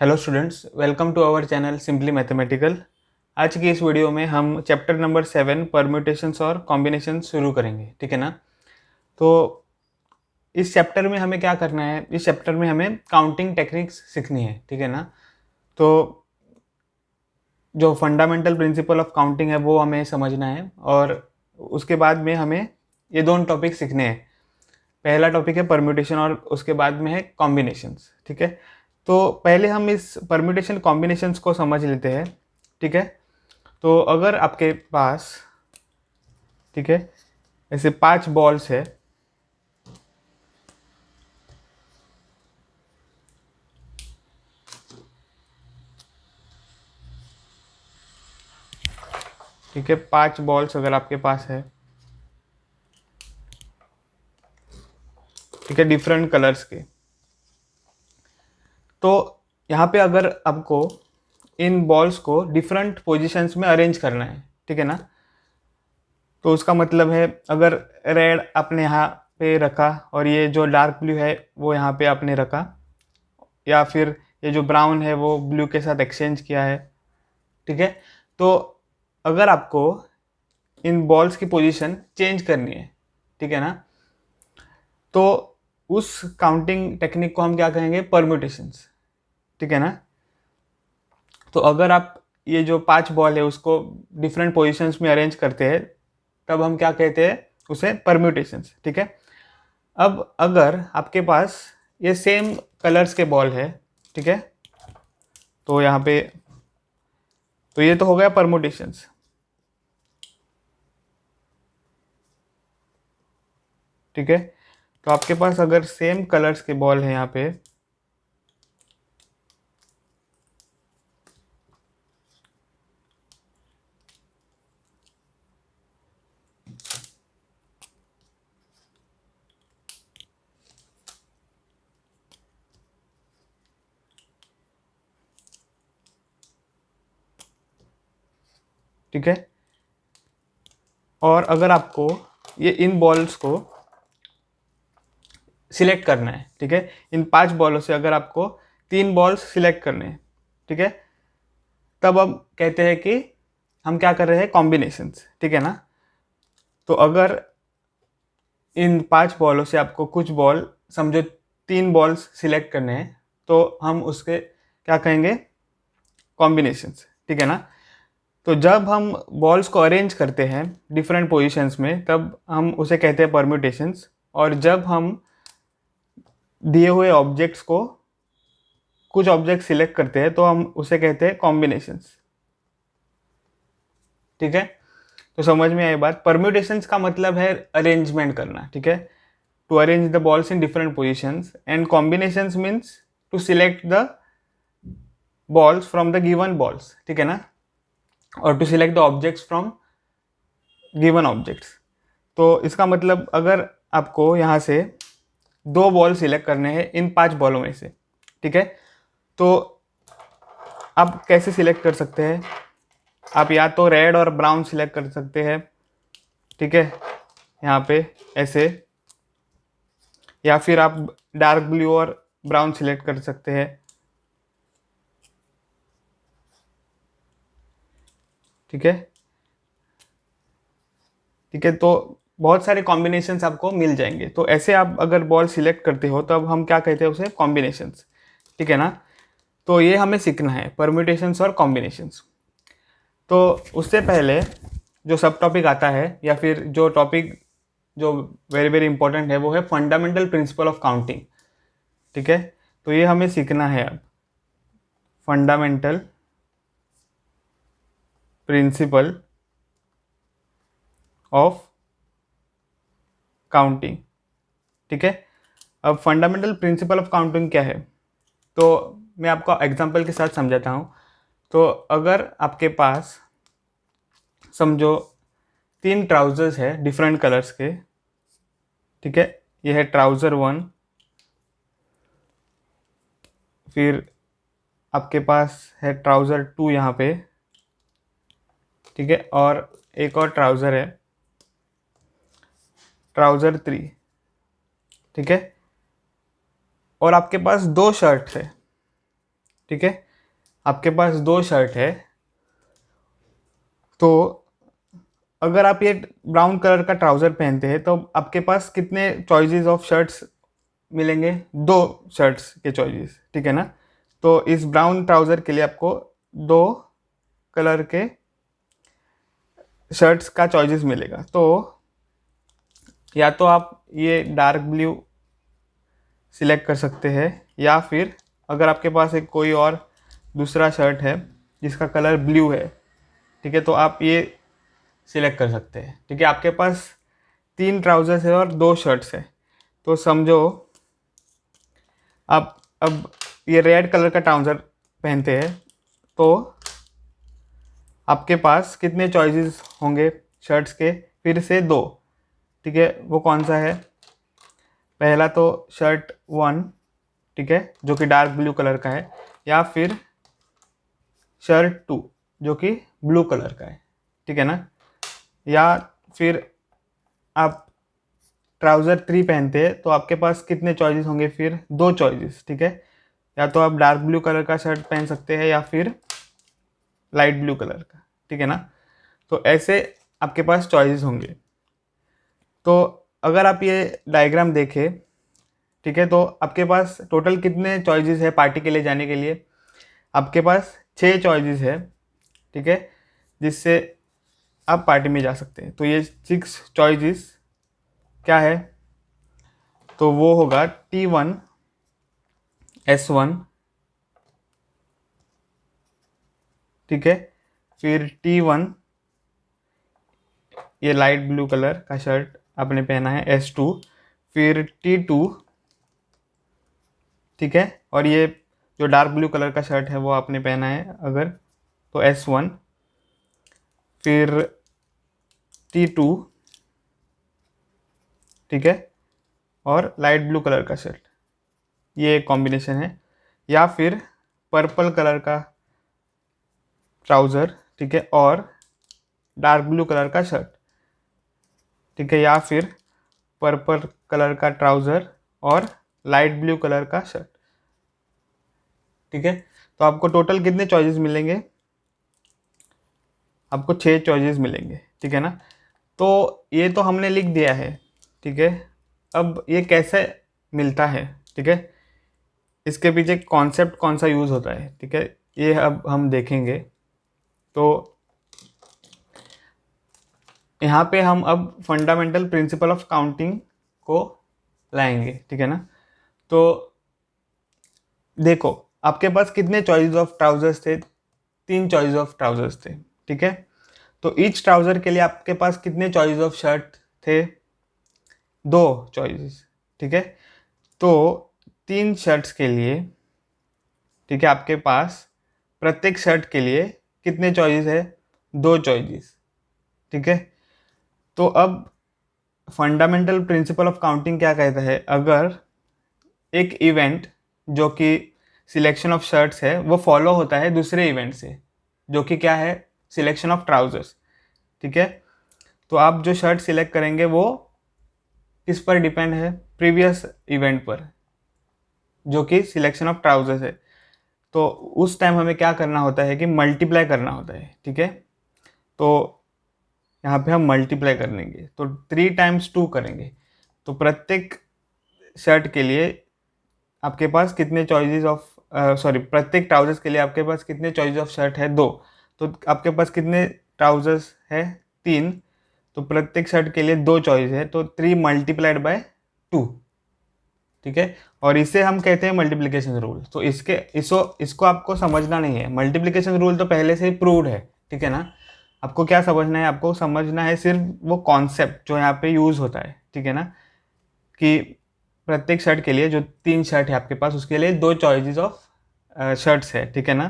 Hello students, welcome to our channel simply mathematical. आज की इस वीडियो में हम चैप्टर नंबर 7 परम्यूटेशंस और कॉम्बिनेशन शुरू करेंगे। ठीक है ना। तो इस चैप्टर में हमें क्या करना है, इस चैप्टर में हमें काउंटिंग टेक्निक्स सीखनी है। ठीक है ना। तो जो फंडामेंटल प्रिंसिपल ऑफ काउंटिंग है वो हमें समझना है, और उसके बाद में हमें ये दोनों टॉपिक सीखने हैं। पहला टॉपिक है परम्यूटेशन और उसके बाद में है कॉम्बिनेशंस। ठीक है। तो पहले हम इस परम्यूटेशन कॉम्बिनेशंस को समझ लेते हैं। ठीक है। तो अगर आपके पास, ठीक है, ऐसे 5 बॉल्स है, ठीक है, 5 बॉल्स अगर आपके पास है, ठीक है, डिफरेंट कलर्स के, तो यहाँ पे अगर आपको इन बॉल्स को डिफरेंट पोजीशंस में अरेंज करना है, ठीक है ना, तो उसका मतलब है अगर रेड आपने यहाँ पे रखा और ये जो डार्क ब्लू है वो यहाँ पे आपने रखा, या फिर ये जो ब्राउन है वो ब्लू के साथ एक्सचेंज किया है। ठीक है। तो अगर आपको इन बॉल्स की पोजीशन चेंज करनी है, ठीक है ना, तो उस काउंटिंग टेक्निक को हम क्या कहेंगे, परम्यूटेशंस। ठीक है ना। तो अगर आप ये जो 5 बॉल है उसको डिफरेंट पोजीशंस में अरेंज करते हैं, तब हम क्या कहते हैं, उसे परम्यूटेशंस। ठीक है। अब अगर आपके पास ये सेम कलर्स के बॉल है, ठीक है, तो यहाँ पे, तो ये तो हो गया परम्यूटेशंस। ठीक है। तो आपके पास अगर सेम कलर्स के बॉल है यहाँ पे, ठीक है, और अगर आपको ये इन बॉल्स को सिलेक्ट करना है, ठीक है, इन 5 बॉलों से अगर आपको 3 बॉल्स सिलेक्ट करने हैं, ठीक है, तब हम कहते हैं कि हम क्या कर रहे हैं, कॉम्बिनेशंस। ठीक है ना। तो अगर इन 5 बॉलों से आपको कुछ बॉल, समझो 3 बॉल्स सिलेक्ट करने हैं, तो हम उसके क्या कहेंगे, कॉम्बिनेशंस। ठीक है ना। तो जब हम बॉल्स को अरेंज करते हैं डिफरेंट पोजीशंस में, तब हम उसे कहते हैं परम्यूटेशंस। और जब हम दिए हुए ऑब्जेक्ट्स को, कुछ ऑब्जेक्ट सिलेक्ट करते हैं, तो हम उसे कहते हैं कॉम्बिनेशंस। ठीक है। तो समझ में आई बात। परम्यूटेशंस का मतलब है अरेंजमेंट करना। ठीक है। To arrange the balls in different positions, and combinations means to select the balls from the given balls. ठीक है ना, और to select the objects from given objects. तो इसका मतलब अगर आपको यहाँ से 2 बॉल सिलेक्ट करने हैं इन 5 बॉलों में से, ठीक है, तो आप कैसे सिलेक्ट कर सकते हैं, आप या तो रेड और ब्राउन सिलेक्ट कर सकते हैं, ठीक है, यहाँ पे ऐसे, या फिर आप डार्क ब्लू और ब्राउन सिलेक्ट कर सकते हैं। ठीक है। ठीक है। तो बहुत सारे कॉम्बिनेशंस आपको मिल जाएंगे। तो ऐसे आप अगर बॉल सिलेक्ट करते हो, तब हम क्या कहते हैं, उसे कॉम्बिनेशंस। ठीक है ना। तो ये हमें सीखना है, परम्यूटेशंस और कॉम्बिनेशंस। तो उससे पहले जो सब टॉपिक आता है, या फिर जो टॉपिक जो वेरी वेरी इंपॉर्टेंट है, वो है फंडामेंटल प्रिंसिपल ऑफ काउंटिंग। ठीक है। तो ये हमें सीखना है अब, फंडामेंटल प्रिंसिपल ऑफ काउंटिंग। ठीक है। अब फंडामेंटल प्रिंसिपल ऑफ काउंटिंग क्या है, तो मैं आपको एग्जांपल के साथ समझाता हूँ। तो अगर आपके पास, समझो 3 ट्राउजर्स है डिफरेंट कलर्स के, ठीक है, ये है ट्राउज़र 1, फिर आपके पास है ट्राउज़र 2 यहाँ पे, ठीक है, और एक और ट्राउज़र है ट्राउज़र 3, ठीक है, और आपके पास 2 शर्ट है, ठीक है, आपके पास 2 शर्ट है, तो अगर आप ये ब्राउन कलर का ट्राउज़र पहनते हैं तो आपके पास कितने चॉइसेस ऑफ शर्ट्स मिलेंगे? 2 शर्ट्स के चॉइसेस, ठीक है ना। तो इस ब्राउन ट्राउज़र के लिए आपको 2 कलर के शर्ट्स का चॉइसेस मिलेगा। तो या तो आप ये डार्क ब्लू सिलेक्ट कर सकते हैं, या फिर अगर आपके पास एक कोई और दूसरा शर्ट है जिसका कलर ब्लू है, ठीक है, तो आप ये सिलेक्ट कर सकते हैं। ठीक है, आपके पास 3 ट्राउजर्स है और 2 शर्ट्स है, तो समझो आप अब ये रेड कलर का ट्राउज़र पहनते हैं, तो आपके पास कितने चॉइसेस होंगे शर्ट्स के? फिर से 2, ठीक है। वो कौन सा है? पहला तो शर्ट 1, ठीक है, जो कि डार्क ब्लू कलर का है, या फिर शर्ट 2 जो कि ब्लू कलर का है, ठीक है ना। या फिर आप ट्राउज़र 3 पहनते हैं, तो आपके पास कितने चॉइसेस होंगे? फिर 2 चॉइसेस, ठीक है। या तो आप डार्क ब्लू कलर का शर्ट पहन सकते हैं या फिर लाइट ब्लू कलर का, ठीक है ना। तो ऐसे आपके पास चॉइसेस होंगे। तो अगर आप ये डायग्राम देखें, ठीक है, तो आपके पास टोटल कितने चॉइसेस है पार्टी के लिए जाने के लिए? आपके पास 6 चॉइसेस है, ठीक है, जिससे आप पार्टी में जा सकते हैं। तो ये 6 चॉइसेस क्या है? तो वो होगा T1, S1, ठीक है, फिर T1 ये लाइट ब्लू कलर का शर्ट आपने पहना है, S2, फिर T2, ठीक है, और ये जो डार्क ब्लू कलर का शर्ट है वो आपने पहना है अगर, तो S1, फिर T2, ठीक है, और लाइट ब्लू कलर का शर्ट, ये एक कॉम्बिनेशन है। या फिर पर्पल कलर का ट्राउज़र, ठीक है, और डार्क ब्लू कलर का शर्ट, ठीक है, या फिर पर्पल कलर का ट्राउज़र और लाइट ब्लू कलर का शर्ट, ठीक है। तो आपको टोटल कितने चॉइसेस मिलेंगे? आपको 6 चॉइसेस मिलेंगे, ठीक है ना। तो ये तो हमने लिख दिया है, ठीक है। अब ये कैसे मिलता है, ठीक है, इसके पीछे कॉन्सेप्ट कौन सा यूज़ होता है, ठीक है, ये अब हम देखेंगे। तो यहाँ पे हम अब फंडामेंटल प्रिंसिपल ऑफ काउंटिंग को लाएंगे, ठीक है ना। तो देखो, आपके पास कितने चॉइस ऑफ ट्राउजर्स थे? 3 चॉइस ऑफ ट्राउजर्स थे, ठीक है। तो ईच ट्राउज़र के लिए आपके पास कितने चॉइस ऑफ शर्ट थे? 2 चॉइसेस, ठीक है। तो 3 शर्ट्स के लिए, ठीक है, आपके पास प्रत्येक शर्ट के लिए कितने चॉइसेस है? 2 चॉइसेस, ठीक है। तो अब फंडामेंटल प्रिंसिपल ऑफ काउंटिंग क्या कहता है? अगर एक इवेंट जो कि सिलेक्शन ऑफ शर्ट्स है वो फॉलो होता है दूसरे इवेंट से, जो कि क्या है? सिलेक्शन ऑफ ट्राउजर्स, ठीक है। तो आप जो शर्ट सिलेक्ट करेंगे वो किस पर डिपेंड है? प्रीवियस इवेंट पर, जो कि सिलेक्शन ऑफ ट्राउजर्स है। तो उस टाइम हमें क्या करना होता है कि मल्टीप्लाई करना होता है, ठीक है। तो यहाँ पे हम मल्टीप्लाई करेंगे, तो 3 टाइम्स 2 करेंगे। तो प्रत्येक शर्ट के लिए आपके पास कितने चॉइसेस ऑफ प्रत्येक ट्राउजर्स के लिए आपके पास कितने चॉइस ऑफ शर्ट है? 2। तो आपके पास कितने ट्राउजर्स है? 3। तो प्रत्येक शर्ट के लिए 2 चॉइस है, तो 3 मल्टीप्लाइड बाय 2, ठीक है। और इसे हम कहते हैं मल्टीप्लिकेशन रूल। तो इसको आपको समझना नहीं है, मल्टीप्लिकेशन रूल तो पहले से ही प्रूव्ड है, ठीक है ना। आपको क्या समझना है? आपको समझना है सिर्फ वो कॉन्सेप्ट जो यहाँ पे यूज़ होता है, ठीक है ना, कि प्रत्येक शर्ट के लिए जो 3 शर्ट है आपके पास उसके लिए 2 चॉइसेस ऑफ शर्ट्स है, ठीक है ना।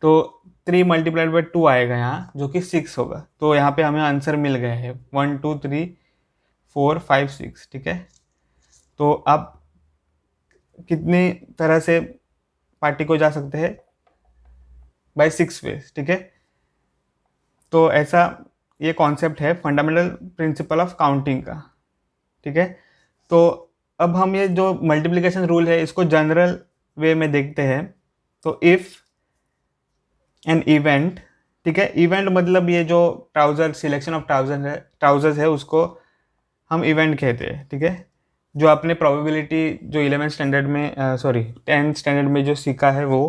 तो 3 मल्टीप्लाइड बाई 2 आएगा यहाँ, जो कि 6 होगा। तो यहाँ पे हमें आंसर मिल गया है 1 2 3 4 5 6, ठीक है। तो आप कितनी तरह से पार्टी को जा सकते हैं? बाय 6 वेज, ठीक है। तो ऐसा ये कॉन्सेप्ट है फंडामेंटल प्रिंसिपल ऑफ काउंटिंग का, ठीक है। तो अब हम ये जो मल्टीप्लिकेशन रूल है इसको जनरल वे में देखते हैं, तो इफ़ एन इवेंट, ठीक है, इवेंट मतलब ये जो ट्राउज़र सिलेक्शन ऑफ ट्राउजर्स है उसको हम इवेंट कहते हैं, ठीक है। जो आपने प्रोबेबिलिटी जो 11 स्टैंडर्ड में सॉरी 10 स्टैंडर्ड में जो सीखा है वो,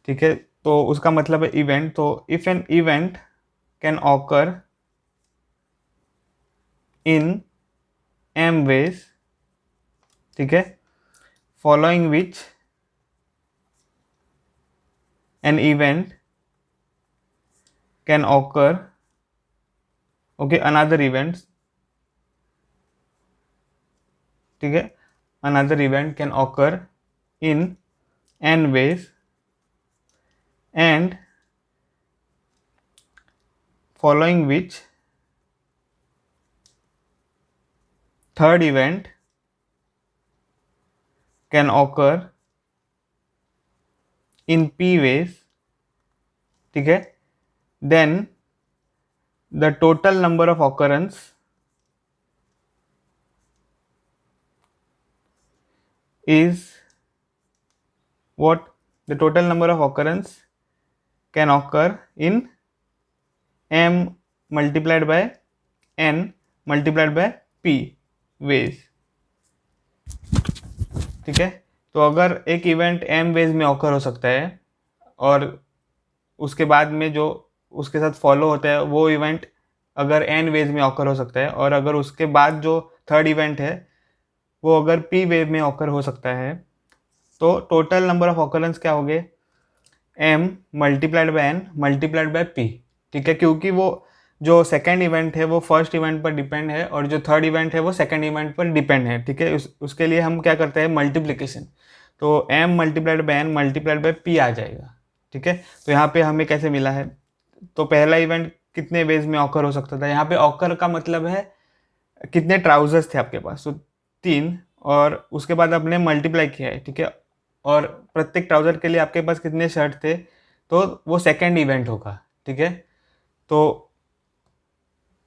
ठीक है। तो उसका मतलब है इवेंट। तो if an event can occur in m ways, ठीक है, following which an event can occur, okay, another events, ठीक है, another event can occur in n ways and following which third event can occur in p ways, ठीक है, then the total number of occurrence is what? The total number of occurrence can occur in m multiplied by n multiplied by p ways, ठीक है। तो अगर एक event m veg में occur हो सकता है और उसके बाद में जो उसके साथ फॉलो होता है वो इवेंट अगर n वेज में ऑकर हो सकता है, और अगर उसके बाद जो थर्ड इवेंट है वो अगर p वेव में ऑकर हो सकता है, तो टोटल नंबर ऑफ ऑकरेंस क्या हो गए? m multiplied by n multiplied by p, ठीक है। क्योंकि वो जो सेकेंड इवेंट है वो फर्स्ट इवेंट पर डिपेंड है और जो थर्ड इवेंट है वो सेकेंड इवेंट पर डिपेंड है, ठीक है। उसके लिए हम क्या करते हैं? मल्टीप्लिकेशन। तो m multiplied by n multiplied by p आ जाएगा, ठीक है। तो यहाँ पे हमें कैसे मिला है? तो पहला इवेंट कितने वेज में ऑकर हो सकता था? यहाँ पे ऑकर का मतलब है कितने ट्राउजर्स थे आपके पास, तो 3, और उसके बाद आपने मल्टीप्लाई किया है, ठीक है। और प्रत्येक ट्राउजर के लिए आपके पास कितने शर्ट थे, तो वो सेकेंड इवेंट होगा, ठीक है। तो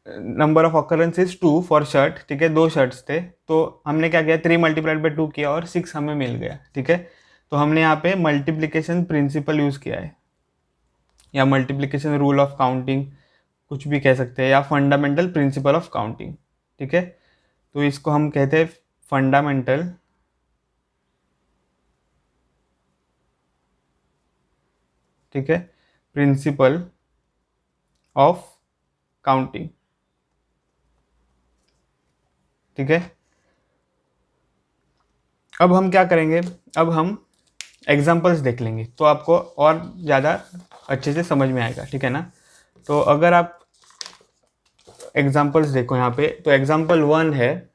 number of occurrence is 2 for shirt, ठीक है, 2 शर्ट्स थे, तो हमने क्या किया? 3 मल्टीप्लाइड बाई 2 किया और 6 हमें मिल गया, ठीक है। तो हमने यहाँ पे मल्टीप्लिकेशन प्रिंसिपल यूज़ किया है, या मल्टीप्लिकेशन रूल ऑफ काउंटिंग कुछ भी कह सकते हैं, या फंडामेंटल प्रिंसिपल ऑफ काउंटिंग, ठीक है। तो इसको हम कहते हैं फंडामेंटल ठीक है प्रिंसिपल ऑफ काउंटिंग, ठीक है। अब हम क्या करेंगे? अब हम एग्जाम्पल्स देख लेंगे तो आपको और ज़्यादा अच्छे से समझ में आएगा, ठीक है ना। तो अगर आप एग्जाम्पल्स देखो यहाँ पे, तो एग्जाम्पल 1 है,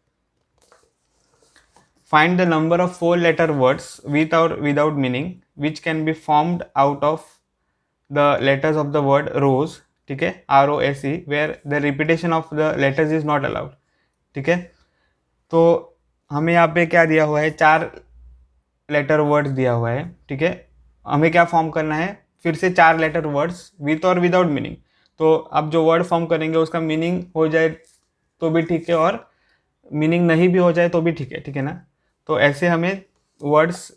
find the number of 4 letter words with और without meaning which can be formed out of the letters of the word rose, ठीक है, ROSE, where the repetition of the letters is not allowed, ठीक है। तो हमें यहाँ पे क्या दिया हुआ है? 4 लेटर वर्ड्स दिया हुआ है, ठीक है। हमें क्या फॉर्म करना है? फिर से 4 लेटर वर्ड्स विथ और विदाउट मीनिंग। तो अब जो वर्ड फॉर्म करेंगे उसका मीनिंग हो जाए तो भी ठीक है, और मीनिंग नहीं भी हो जाए तो भी ठीक है ना। तो ऐसे हमें वर्ड्स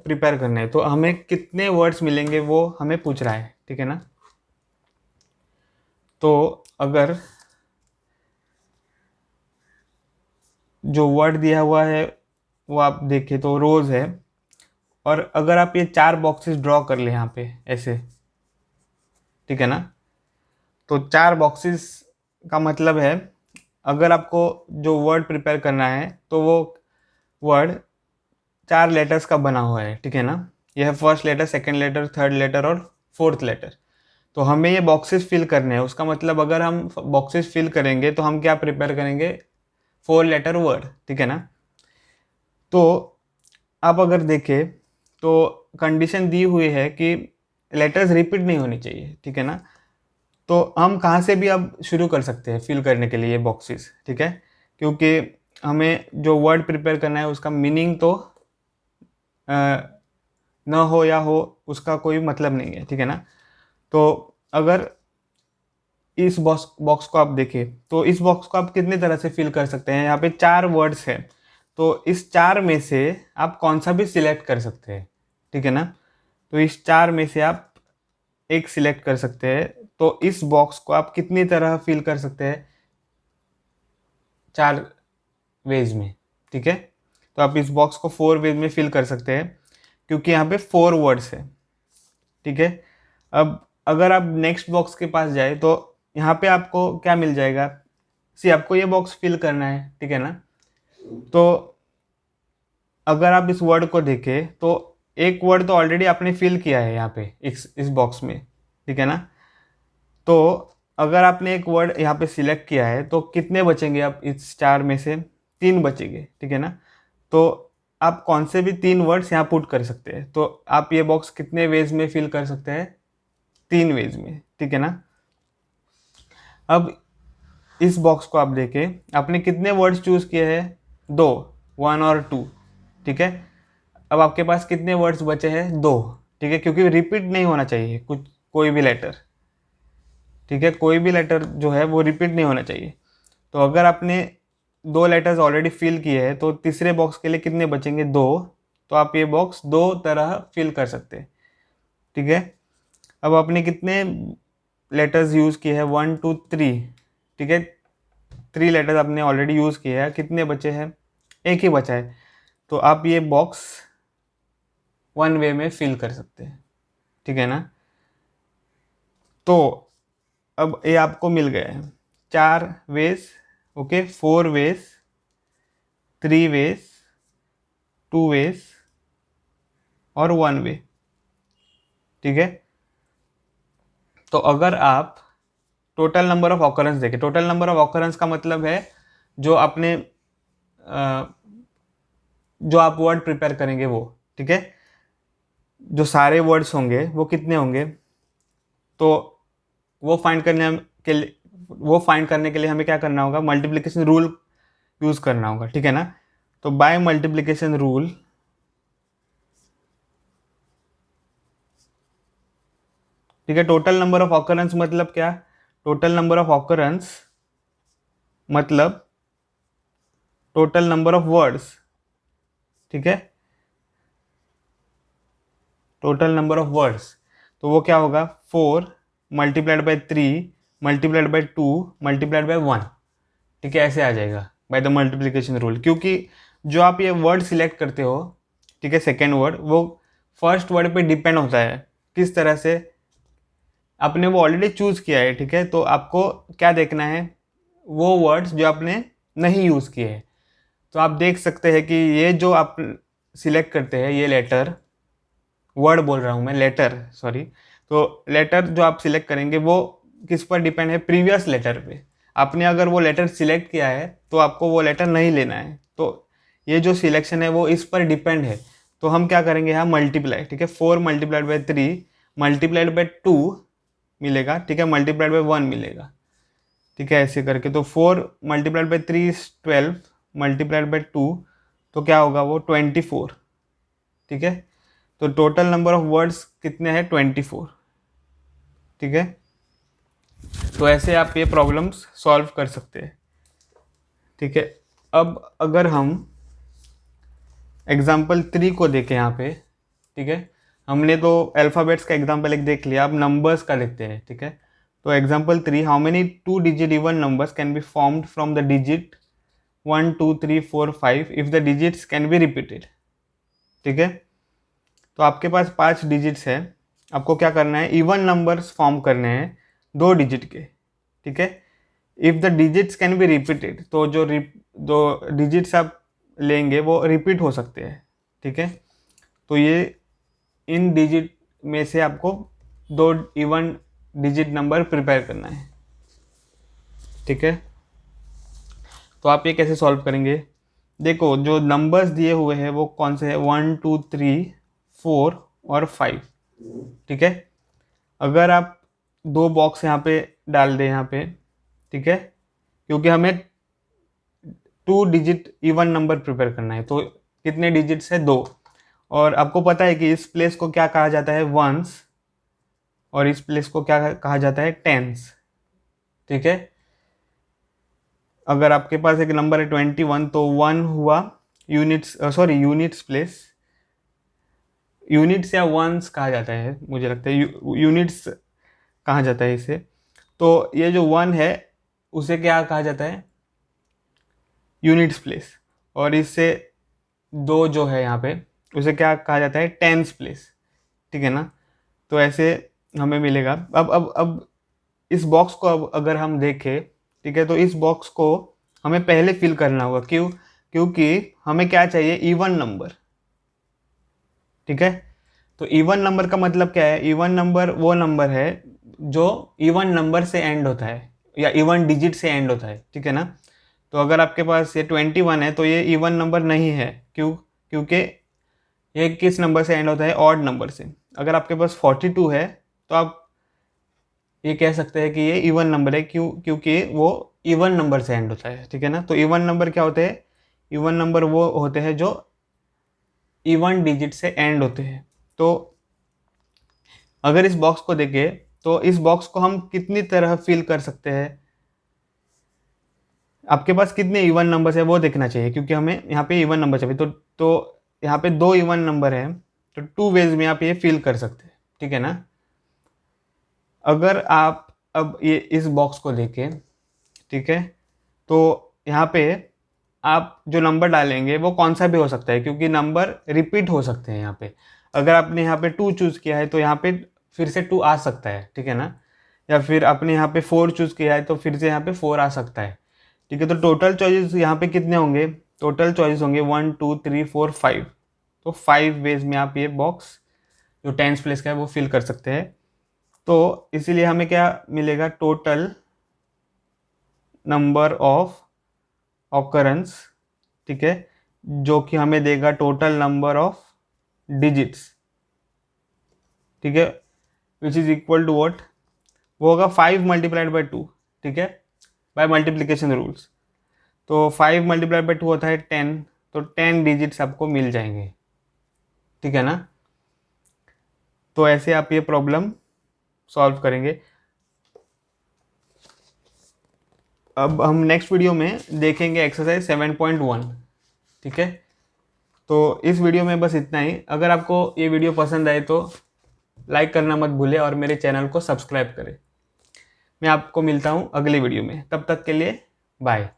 प्रिपेयर करने हैं। तो हमें कितने वर्ड्स मिलेंगे वो हमें पूछ रहा है, ठीक है ना। तो अगर जो वर्ड दिया हुआ है वो आप देखें तो रोज़ है, और अगर आप ये 4 बॉक्सेस ड्रॉ कर ले यहाँ पे ऐसे, ठीक है ना। तो 4 बॉक्सेस का मतलब है अगर आपको जो वर्ड प्रिपेयर करना है तो वो वर्ड 4 लेटर्स का बना हुआ है, ठीक है ना। यह है first letter, second letter, third letter और फोर्थ लेटर। तो हमें ये बॉक्सेस फिल करने हैं। उसका मतलब अगर हम बॉक्सेस फिल करेंगे तो हम क्या प्रिपेयर करेंगे? 4 लेटर वर्ड, ठीक है ना। तो आप अगर देखें तो कंडीशन दी हुई है कि लेटर्स रिपीट नहीं होनी चाहिए, ठीक है ना। तो हम कहाँ से भी अब शुरू कर सकते हैं फिल करने के लिए बॉक्सेस, ठीक है। क्योंकि हमें जो वर्ड प्रिपेयर करना है उसका मीनिंग तो न हो या हो उसका कोई मतलब नहीं है, ठीक है ना। तो अगर इस बॉक्स को आप देखें तो इस बॉक्स को आप कितनी तरह से फिल कर सकते हैं? यहाँ पे 4 वर्ड्स हैं, तो इस 4 में से आप कौन सा भी सिलेक्ट कर सकते हैं, ठीक है ना। तो इस 4 में से आप एक सिलेक्ट कर सकते हैं। तो इस बॉक्स को आप कितनी तरह फिल कर सकते हैं? 4 वेज में, ठीक है। तो आप इस बॉक्स को 4 वेज में फिल कर सकते हैं, क्योंकि यहाँ पे 4 वर्ड्स है, ठीक है। अब अगर आप नेक्स्ट बॉक्स के पास जाए तो यहाँ पे आपको क्या मिल जाएगा? आपको ये बॉक्स फिल करना है, ठीक है ना। तो अगर आप इस वर्ड को देखें तो एक वर्ड तो ऑलरेडी आपने फिल किया है यहाँ पे इस बॉक्स में, ठीक है ना। तो अगर आपने एक वर्ड यहाँ पे सिलेक्ट किया है तो कितने बचेंगे? आप इस 4 में से 3 बचेंगे, ठीक है ना। तो आप कौन से भी 3 वर्ड्स यहाँ पुट कर सकते हैं। तो आप ये बॉक्स कितने वेज में फिल कर सकते हैं? 3 वेज में, ठीक है ना। अब इस बॉक्स को आप देखें, आपने कितने वर्ड्स चूज किए हैं? 2, 1 और 2, ठीक है। अब आपके पास कितने वर्ड्स बचे हैं? 2, ठीक है, क्योंकि रिपीट नहीं होना चाहिए कोई भी लेटर, ठीक है। कोई भी लेटर जो है वो रिपीट नहीं होना चाहिए। तो अगर आपने 2 लेटर्स ऑलरेडी फिल किए हैं तो तीसरे बॉक्स के लिए कितने बचेंगे? 2। तो आप ये बॉक्स 2 तरह फिल कर सकते हैं, ठीक है। अब आपने कितने लेटर्स यूज़ किए हैं? 1 2 3, ठीक है। 3 लेटर्स आपने ऑलरेडी यूज़ किए हैं। कितने बचे हैं? एक ही बचा है। तो आप ये बॉक्स 1 वे में फिल कर सकते हैं, ठीक है ना। तो अब ये आपको मिल गया है 4 ways, okay, 4 ways, 3 ways, 2 ways और 1 वे, ठीक है। तो अगर आप टोटल नंबर ऑफ ऑकरेंस देखें, टोटल नंबर ऑफ ऑकरेंस का मतलब है जो आपने जो आप वर्ड प्रिपेयर करेंगे वो, ठीक है। जो सारे वर्ड्स होंगे वो कितने होंगे? तो वो फाइंड करने के लिए हमें क्या करना होगा? मल्टीप्लिकेशन रूल यूज करना होगा, ठीक है ना। तो बाय मल्टीप्लिकेशन रूल, ठीक है। टोटल नंबर ऑफ ऑकरेंस मतलब क्या? टोटल नंबर ऑफ ऑकरेंस मतलब टोटल नंबर ऑफ वर्ड्स, ठीक है। टोटल नंबर ऑफ वर्ड्स, तो वो क्या होगा? 4 multiplied by 3 multiplied by 2 multiplied by 1, ठीक है। ऐसे आ जाएगा बाय द मल्टीप्लिकेशन रूल, क्योंकि जो आप ये वर्ड सिलेक्ट करते हो, ठीक है, सेकेंड वर्ड, वो फर्स्ट वर्ड पे डिपेंड होता है। किस तरह से? आपने वो ऑलरेडी चूज़ किया है, ठीक है। तो आपको क्या देखना है? वो वर्ड्स जो आपने नहीं यूज़ किए हैं। तो आप देख सकते हैं कि ये जो आप सिलेक्ट करते हैं, ये लेटर, वर्ड बोल रहा हूँ मैं, लेटर, सॉरी। तो लेटर जो आप सिलेक्ट करेंगे वो किस पर डिपेंड है? प्रीवियस लेटर पे। आपने अगर वो लेटर सिलेक्ट किया है तो आपको वो लेटर नहीं लेना है। तो ये जो सिलेक्शन है वो इस पर डिपेंड है। तो हम क्या करेंगे यहाँ? मल्टीप्लाई, ठीक है। 4 मल्टीप्लाइड बाई 3 मल्टीप्लाइड बाई 2 मिलेगा, ठीक है, मल्टीप्लाइड बाई 1 मिलेगा, ठीक है, ऐसे करके। तो 4 multiplied by 3 is 12 multiplied by 2, तो क्या होगा? वो 24, ठीक है। तो टोटल नंबर ऑफ वर्ड्स कितने हैं? 24, ठीक है। तो ऐसे आप ये प्रॉब्लम्स सॉल्व कर सकते हैं, ठीक है। अब अगर हम एग्जाम्पल 3 को देखें यहाँ पे, ठीक है, हमने तो अल्फ़ाबेट्स का एग्जाम्पल एक देख लिया, अब नंबर्स का लिखते हैं, ठीक है। तो example 3, how many 2 digit even numbers can be formed from the digit 1 2 3 4 5 if the digits can be repeated, ठीक है। तो आपके पास 5 डिजिट्स है, आपको क्या करना है? इवन नंबर्स फॉर्म करने हैं 2 डिजिट के, ठीक है। If the digits can be repeated, तो जो डिजिट्स आप लेंगे वो रिपीट हो सकते हैं, ठीक है। तो ये इन डिजिट में से आपको 2 इवन डिजिट नंबर प्रिपेयर करना है, ठीक है। तो आप ये कैसे सॉल्व करेंगे? देखो, जो नंबर्स दिए हुए हैं वो कौन से हैं? 1 2 3 4 और 5, ठीक है। अगर आप 2 बॉक्स यहाँ पे डाल दें यहाँ पे, ठीक है, क्योंकि हमें 2 डिजिट इवन नंबर प्रिपेयर करना है। तो कितने डिजिट्स है? 2। और आपको पता है कि इस प्लेस को क्या कहा जाता है? वंस। और इस प्लेस को क्या कहा जाता है? टेंस, ठीक है। अगर आपके पास एक नंबर है 21, तो 1 हुआ यूनिट्स, यूनिट्स प्लेस, यूनिट्स या वंस कहा जाता है, मुझे लगता है यूनिट्स कहा जाता है इसे। तो ये जो 1 है उसे क्या कहा जाता है, यूनिट्स प्लेस। और इससे 2 जो है यहाँ पे उसे क्या कहा जाता है, टेंस प्लेस, ठीक है ना। तो ऐसे हमें मिलेगा। अब इस बॉक्स को अब अगर हम देखें, ठीक है, तो इस बॉक्स को हमें पहले फिल करना होगा। क्योंकि हमें क्या चाहिए, इवन नंबर, ठीक है। तो इवन नंबर का मतलब क्या है, इवन नंबर वो नंबर है जो इवन नंबर से एंड होता है या इवन डिजिट से एंड होता है, ठीक है ना। तो अगर आपके पास ये 21 है तो ये इवन नंबर नहीं है, क्योंकि ये किस नंबर से एंड होता है, ऑड नंबर से। अगर आपके पास 42 है तो आप ये कह सकते हैं कि ये इवन नंबर है, क्योंकि वो इवन नंबर से एंड होता है, ठीक है ना। तो इवन नंबर क्या होते हैं, इवन नंबर वो होते हैं जो इवन डिजिट से एंड होते हैं। तो अगर इस बॉक्स को देखें तो इस बॉक्स को हम कितनी तरह फिल कर सकते हैं, आपके पास कितने इवन नंबर्स है वो देखना चाहिए, क्योंकि हमें यहाँ पे इवन नंबर चाहिए। तो यहाँ पे 2 इवन नंबर है, तो 2 वेज में आप ये फिल कर सकते हैं, ठीक है ना। अगर आप अब ये इस बॉक्स को देखें, ठीक है, तो यहाँ पे आप जो नंबर डालेंगे वो कौन सा भी हो सकता है, क्योंकि नंबर रिपीट हो सकते हैं यहाँ पे। अगर आपने यहाँ पे 2 चूज़ किया है तो यहाँ पे फिर से 2 आ सकता है, ठीक है ना। या फिर आपने यहाँ पे 4 चूज़ किया है तो फिर से यहाँ पे 4 आ सकता है, ठीक है। तो टोटल चॉइसेस यहाँ पे कितने होंगे, टोटल चॉइस होंगे 1 2 3 4 5। तो 5 वेज में आप ये बॉक्स जो टेंस प्लेस का है वो फिल कर सकते हैं। तो इसीलिए हमें क्या मिलेगा, टोटल नंबर ऑफ ऑकरेंस, ठीक है, जो कि हमें देगा टोटल नंबर ऑफ डिजिट्स, ठीक है, which is equal to what, वो होगा 5 मल्टीप्लाइड बाई 2, ठीक है, बाय मल्टीप्लिकेशन रूल्स। तो 5 मल्टीप्लाइड बाई 2 होता है 10, तो 10 डिजिट्स आपको मिल जाएंगे, ठीक है ना। तो ऐसे आप ये प्रॉब्लम सॉल्व करेंगे। अब हम नेक्स्ट वीडियो में देखेंगे एक्सरसाइज 7.1, ठीक है। तो इस वीडियो में बस इतना ही। अगर आपको ये वीडियो पसंद आए तो लाइक करना मत भूलें और मेरे चैनल को सब्सक्राइब करें। मैं आपको मिलता हूँ अगली वीडियो में, तब तक के लिए बाय।